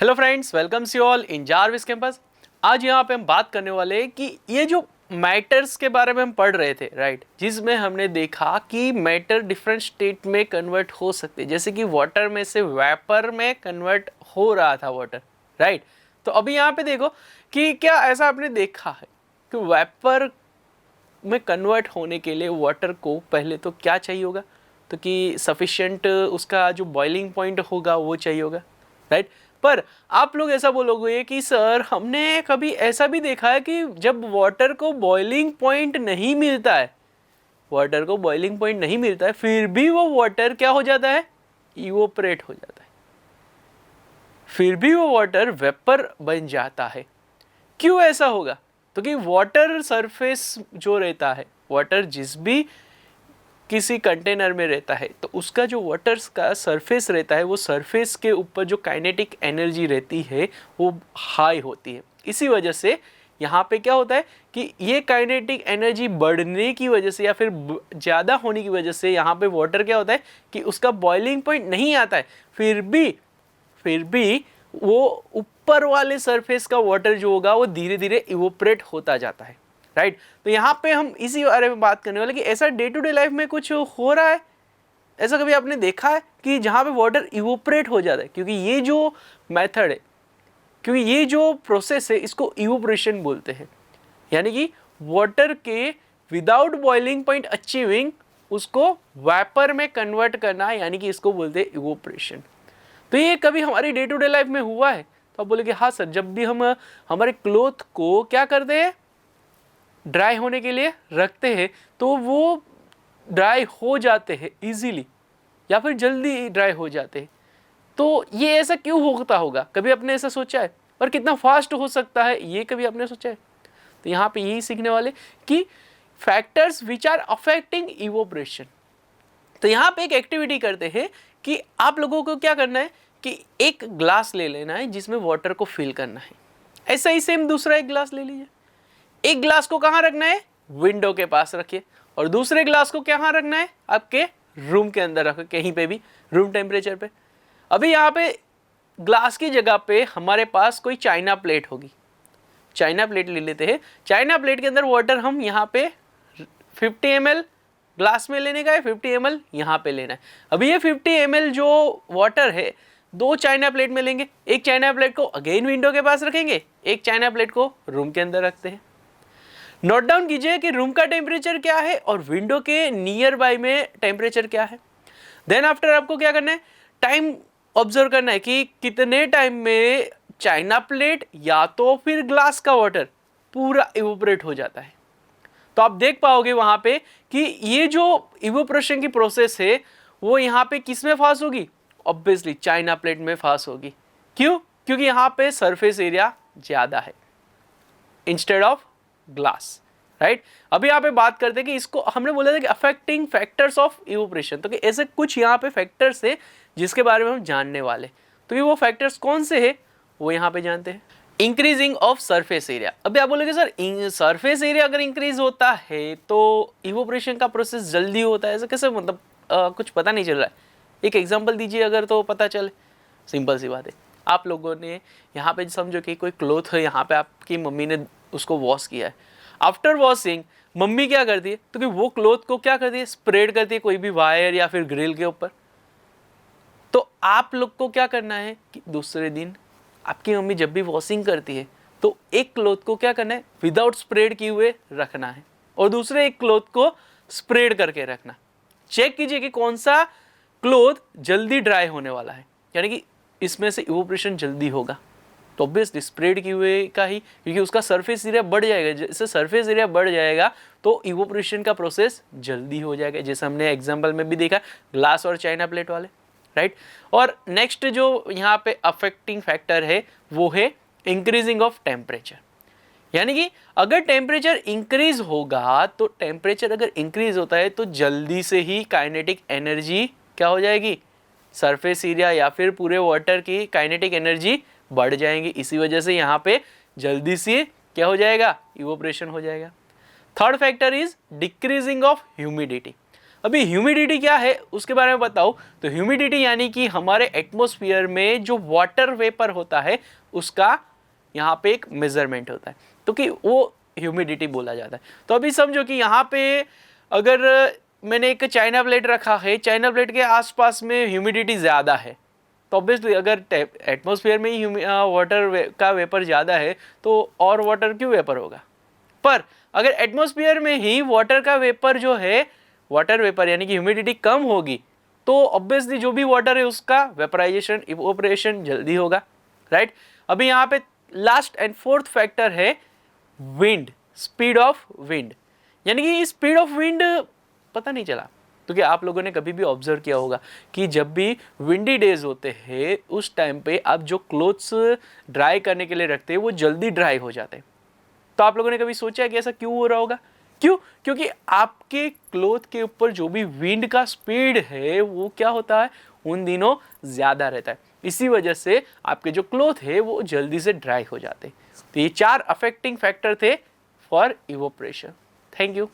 Hello friends, welcomes you all in Jarvis campus. आज यहाँ पे हम बात करने वाले हैं कि ये जो मैटर्स के बारे में हम पढ़ रहे थे, राइट, जिसमें हमने देखा कि मैटर डिफरेंट स्टेट में कन्वर्ट हो सकते हैं, जैसे कि वाटर में से वेपर में कन्वर्ट हो रहा था वाटर, राइट। तो अभी यहाँ पे देखो कि क्या ऐसा आपने देखा है कि वेपर में कन्वर्ट होने के लिए वाटर को पहले तो क्या चाहिए होगा, तो कि सफिशिएंट उसका जो बॉइलिंग पॉइंट होगा वो चाहिए होगा, राइट। पर आप लोग ऐसा बोलोगे कि सर हमने कभी ऐसा भी देखा है कि जब वाटर को बॉइलिंग पॉइंट नहीं मिलता है, वाटर को बॉइलिंग पॉइंट नहीं मिलता है, फिर भी वो वाटर क्या हो जाता है, इवोपरेट हो जाता है, फिर भी वो वाटर वेपर बन जाता है। क्यों ऐसा होगा? तो कि वाटर सरफेस जो रहता है, वाटर जिस भी किसी कंटेनर में रहता है तो उसका जो वाटर का सरफेस रहता है, वो सरफेस के ऊपर जो काइनेटिक एनर्जी रहती है वो हाई होती है। इसी वजह से यहाँ पे क्या होता है कि ये काइनेटिक एनर्जी बढ़ने की वजह से या फिर ज़्यादा होने की वजह से यहाँ पे वाटर क्या होता है कि उसका बॉइलिंग पॉइंट नहीं आता है, फिर भी वो ऊपर वाले सरफेस का वाटर जो होगा वो धीरे धीरे इवोपरेट होता जाता है, राइट। तो यहाँ पे हम इसी बारे में बात करने वाले कि ऐसा डे टू डे लाइफ में कुछ हो रहा है, ऐसा कभी आपने देखा है कि जहाँ पे वाटर इवोपरेट हो जाता है? क्योंकि ये जो मेथड है, क्योंकि ये जो प्रोसेस है, इसको इवोपरेशन बोलते हैं, यानी कि वाटर के विदाउट बॉइलिंग पॉइंट अचीविंग उसको वेपर में कन्वर्ट करना, यानी कि इसको बोलते हैं इवोपरेशन। तो ये कभी हमारी डे टू डे लाइफ में हुआ है? तो आप बोले कि हाँ सर, जब भी हम हमारे क्लोथ को क्या करते हैं, ड्राई होने के लिए रखते हैं, तो वो ड्राई हो जाते हैं इजीली या फिर जल्दी ड्राई हो जाते हैं। तो ये ऐसा क्यों होता होगा? कभी आपने ऐसा सोचा है? और कितना फास्ट हो सकता है ये कभी आपने सोचा है? तो यहाँ पे यही सीखने वाले कि factors which are affecting evaporation. तो यहाँ पे एक एक्टिविटी करते हैं कि आप लोगों को क्या करना है कि एक ग्लास ले लेना है जिसमें वाटर को फिल करना है। ऐसा ही सेम दूसरा एक ग्लास ले लीजिए। एक ग्लास को कहाँ रखना है? विंडो के पास रखिए, और दूसरे ग्लास को कहाँ रखना है? आपके रूम के अंदर रखो, कहीं पे भी रूम टेम्परेचर पे। अभी यहाँ पे ग्लास की जगह पे हमारे पास कोई चाइना प्लेट होगी, चाइना प्लेट ले लेते हैं। चाइना प्लेट के अंदर वाटर हम यहाँ पे 50 ml ग्लास में लेने का है, 50 ml यहाँ पे लेना है। अभी ये 50 ml जो वाटर है, दो चाइना प्लेट में लेंगे। एक चाइना प्लेट को अगेन विंडो के पास रखेंगे, एक चाइना प्लेट को रूम के अंदर रखते हैं। नोट डाउन कीजिए कि रूम का टेम्परेचर क्या है और विंडो के नियर बाय में टेम्परेचर क्या है। देन आफ्टर आपको क्या करना है, टाइम ऑब्जर्व करना है कि कितने टाइम में चाइना प्लेट या तो फिर ग्लास का वाटर पूरा इवोपरेट हो जाता है। तो आप देख पाओगे वहां पे कि ये जो इवोपरेशन की प्रोसेस है वो यहाँ पे किस में फास्ट होगी? ऑब्वियसली चाइना प्लेट में फास्ट होगी। क्यों? क्योंकि यहाँ पे सरफेस एरिया ज्यादा है इंस्टेड ऑफ ग्लास, राइट। अभी यहाँ पे बात करते हैं कि इसको हमने बोला था कि अफेक्टिंग फैक्टर्स ऑफ इवोपरेशन, तो कि ऐसे कुछ यहाँ पे फैक्टर्स है जिसके बारे में हम जानने वाले। तो ये वो फैक्टर्स कौन से है वो यहाँ पे जानते हैं। Increasing of surface area. अभी आप बोलोगे सर सरफेस एरिया अगर इंक्रीज होता है तो इवोपरेशन का प्रोसेस जल्दी होता है, ऐसा कैसे? मतलब कुछ पता नहीं चल रहा है। एक एग्जांपल दीजिए अगर तो पता चले। सिंपल सी बात है, आप लोगों ने यहाँ पे समझो कि कोई क्लोथ है, यहाँ पे आपकी मम्मी ने उसको वॉश किया है। आफ्टर वॉशिंग मम्मी क्या करती है, तो कि वो क्लोथ को क्या करती है, स्प्रेड करती है कोई भी वायर या फिर ग्रिल के ऊपर। तो आप लोग को क्या करना है कि दूसरे दिन आपकी मम्मी जब भी वॉशिंग करती है तो एक क्लोथ को क्या करना है, विदाउट स्प्रेड किए हुए रखना है, और दूसरे एक क्लोथ को स्प्रेड करके रखना। चेक कीजिए कि कौन सा क्लोथ जल्दी ड्राई होने वाला है, यानी कि इसमें से इवोपरेशन जल्दी होगा। तो ऑब्वियसली स्प्रेड किए हुए का ही, क्योंकि उसका सरफेस एरिया बढ़ जाएगा। जैसे सरफेस एरिया बढ़ जाएगा तो इवोपरेशन का प्रोसेस जल्दी हो जाएगा, जैसे हमने एग्जांपल में भी देखा ग्लास और चाइना प्लेट वाले, राइट। और नेक्स्ट जो यहाँ पे अफेक्टिंग फैक्टर है वो है इंक्रीजिंग ऑफ टेम्परेचर, यानी कि अगर टेम्परेचर इंक्रीज होगा, तो टेम्परेचर अगर इंक्रीज होता है तो जल्दी से ही काइनेटिक एनर्जी क्या हो जाएगी, सरफेस एरिया या फिर पूरे वाटर की काइनेटिक एनर्जी बढ़ जाएंगी। इसी वजह से यहाँ पे जल्दी से क्या हो जाएगा, इवोपरेशन हो जाएगा। Third factor is decreasing of humidity. अभी ह्यूमिडिटी क्या है उसके बारे में बताऊं तो ह्यूमिडिटी यानी कि हमारे एटमॉस्फेयर में जो वाटर वेपर होता है उसका यहाँ पे एक मेजरमेंट होता है, तो कि वो ह्यूमिडिटी बोला जाता है। तो अभी समझो कि यहाँ पे अगर मैंने एक चाइना प्लेट रखा है, चाइना प्लेट के आसपास में ह्यूमिडिटी ज़्यादा है, तो ऑब्वियसली अगर एटमॉस्फेयर में ही वाटर का वेपर ज़्यादा है तो और वाटर क्यों वेपर होगा। पर अगर एटमॉस्फेयर में ही वाटर का वेपर जो है, वाटर वेपर यानी कि ह्यूमिडिटी कम होगी, तो ऑब्वियसली जो भी वाटर है उसका वेपराइजेशन, इवोपरेशन जल्दी होगा, राइट। अभी यहाँ पे लास्ट एंड फोर्थ फैक्टर है विंड, स्पीड ऑफ विंड, यानी कि स्पीड ऑफ विंड पता नहीं चला, क्योंकि आप लोगों ने कभी भी ऑब्जर्व किया होगा कि जब भी विंडी डेज होते हैं उस टाइम पे आप जो क्लोथ्स ड्राई करने के लिए रखते हैं वो जल्दी ड्राई हो जाते हैं। तो आप लोगों ने कभी सोचा है कि ऐसा क्यों हो रहा होगा? क्यों? क्योंकि आपके क्लोथ के ऊपर जो भी विंड का स्पीड है वो क्या होता है, उन दिनों ज़्यादा रहता है, इसी वजह से आपके जो क्लोथ है वो जल्दी से ड्राई हो जाते हैं। तो ये 4 अफेक्टिंग फैक्टर थे फॉर इवोपरेशन। Thank you.